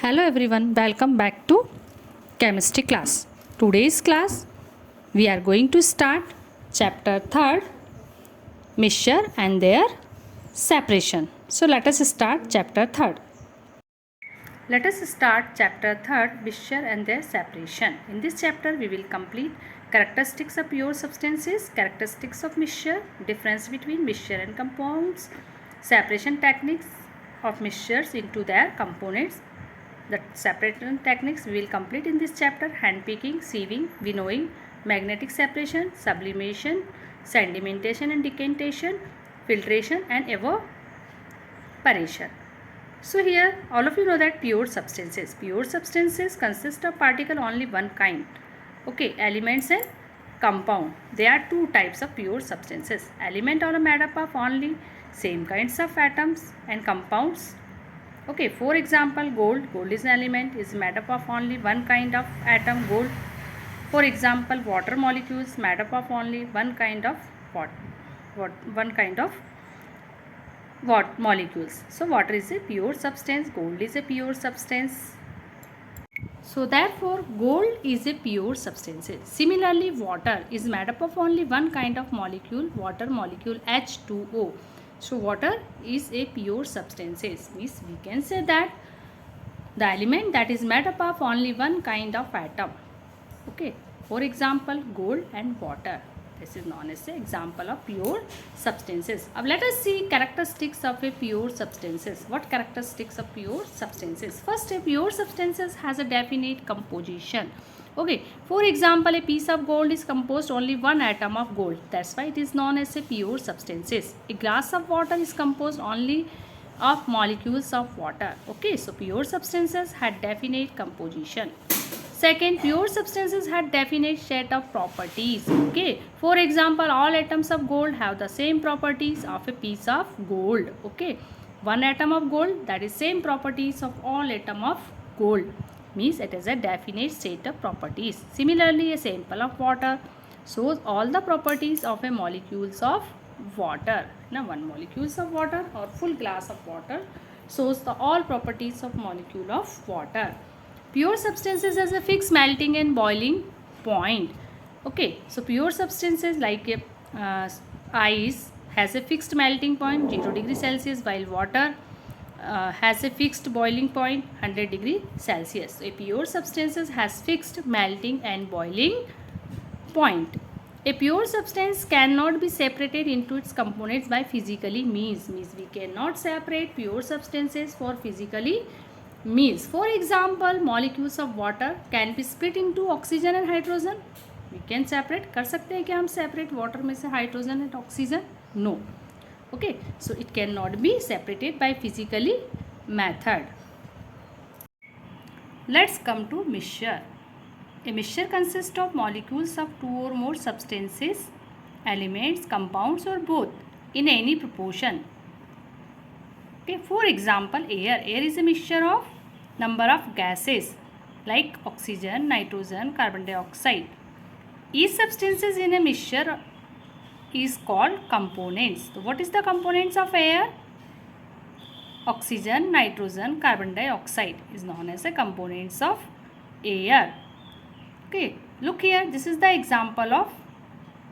Hello everyone, welcome back to chemistry class. Today's class we are going to start chapter 3rd, mixture and their separation. So let us start chapter 3rd. Let us start chapter 3rd, mixture and their separation. In this chapter we will complete characteristics of pure substances, characteristics of mixture, difference between mixture and compounds, separation techniques of mixtures into their components. The separation techniques we will complete in this chapter: hand picking, sieving, winnowing, magnetic separation, sublimation, sedimentation and decantation, filtration and evaporation. So here all of you know that pure substances consist of particle only one kind. Okay, elements and compound. There are two types of pure substances. Element are made up of only same kinds of atoms, and compounds. Okay, for example, gold is an element, is made up of only one kind of atom, gold. For example, water molecules made up of only one kind of molecules. So water is a pure substance, gold is a pure substance. So therefore gold is a pure substance. Similarly, water is made up of only one kind of molecule, water molecule H2O. So water is a pure substance. Means we can say that the element that is made up of only one kind of atom. Okay, for example, gold and water. This is known as an example of pure substances. Now let us see characteristics of a pure substances. What characteristics of pure substances? First, a pure substances has a definite composition. Okay, for example, a piece of gold is composed only one atom of gold. That's why it is known as a pure substances. A glass of water is composed only of molecules of water. Okay, so pure substances had definite composition. Second, pure substances had definite set of properties. Okay, for example, all atoms of gold have the same properties of a piece of gold. Okay, one atom of gold, that is same properties of all atom of gold. Means it is a definite set of properties. Similarly, a sample of water shows all the properties of a molecules of water. Now, one molecules of water or full glass of water shows the all properties of molecule of water. Pure substances has a fixed melting and boiling point. Okay, so pure substances like ice has a fixed melting point 0 degree Celsius, while water has a fixed boiling point 100 degree Celsius. So a pure substances has fixed melting and boiling point. A pure substance cannot be separated into its components by physically means. We cannot separate pure substances for physically means. For example, molecules of water can be split into oxygen and hydrogen. We can separate. कर सकते हैं क्या हम separate water में से hydrogen and oxygen? No. Okay, so it cannot be separated by physically method. Let's come to mixture. A mixture consists of molecules of two or more substances, elements, compounds or both in any proportion. Okay, for example, air is a mixture of number of gases like oxygen, nitrogen, carbon dioxide. Each substances in a mixture is called components. So what is the components of air? Oxygen, nitrogen, carbon dioxide is known as the components of air. Okay, look here, this is the example of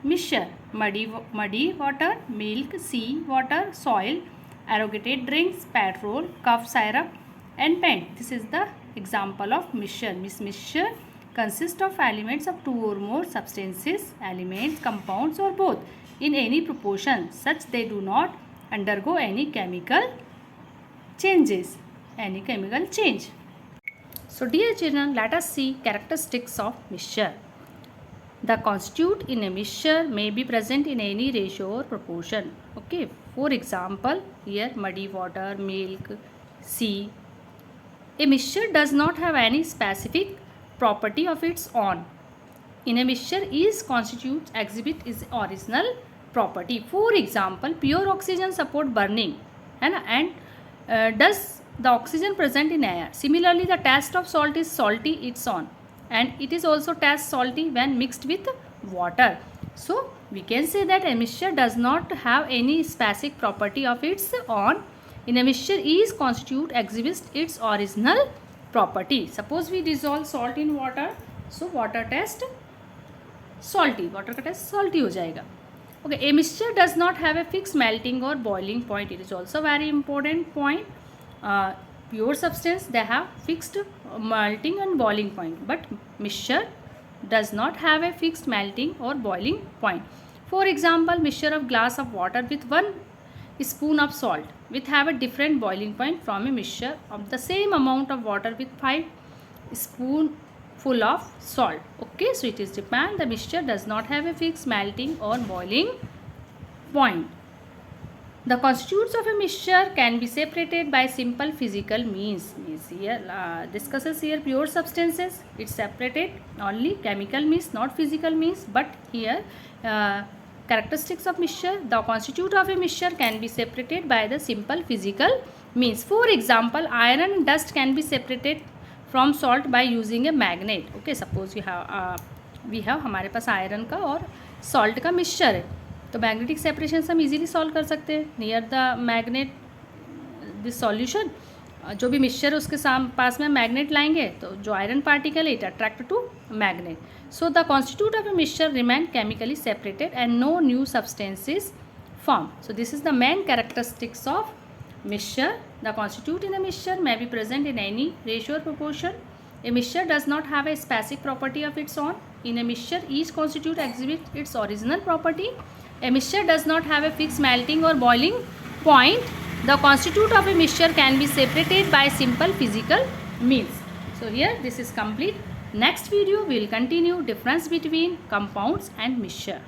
mixture: muddy water, milk, sea water, soil, aerated drinks, petrol, cough syrup and paint. This is the example of mixture. Mixture consists of elements of two or more substances, elements, compounds or both in any proportion such they do not undergo any chemical change. So dear children, let us see characteristics of mixture. The constituent in a mixture may be present in any ratio or proportion. Okay, for example, here muddy water, milk, sea. A mixture does not have any specific property of its own. In a mixture, each constituent exhibit its original property. For example, pure oxygen support burning, and does the oxygen present in air. Similarly, the taste of salt is salty its own, and it is also taste salty when mixed with water. So we can say that a mixture does not have any specific property of its own. In a mixture, each constituent exhibits its original property. Suppose we dissolve salt in water, so water test salty, water का test salty हो जाएगा. Okay, a mixture does not have a fixed melting or boiling point. It is also very important point. Pure substance, they have fixed melting and boiling point, but mixture does not have a fixed melting or boiling point. For example, mixture of glass of water with 1 spoon of salt will have a different boiling point from a mixture of the same amount of water with 5 spoonful of salt. Okay, so it is depend, the mixture does not have a fixed melting or boiling point. The constituents of a mixture can be separated by simple physical means. Here discusses here pure substances. It's separated only chemical means, not physical means. But here characteristics of mixture. The constituent of a mixture can be separated by the simple physical means. For example, iron dust can be separated from salt by using a magnet. Okay, suppose we have हमारे पास iron का और salt का mixture है, तो magnetic separation से हम easily solve कर सकते हैं. Near the magnet this solution, जो भी मिक्सचर उसके पास में मैग्नेट लाएंगे तो जो आयरन पार्टिकल है it attract to magnet. So the constituent of a mixture remain chemically separated and no new substances form. So this is the main characteristics of mixture. The constituent in a mixture may be present in any ratio or proportion. A mixture does not have a specific property of its own. In a mixture, each constituent exhibits its original property. A mixture does not have a fixed melting or boiling point. The constituent of a mixture can be separated by simple physical means. So here this is complete. Next video we will continue difference between compounds and mixture.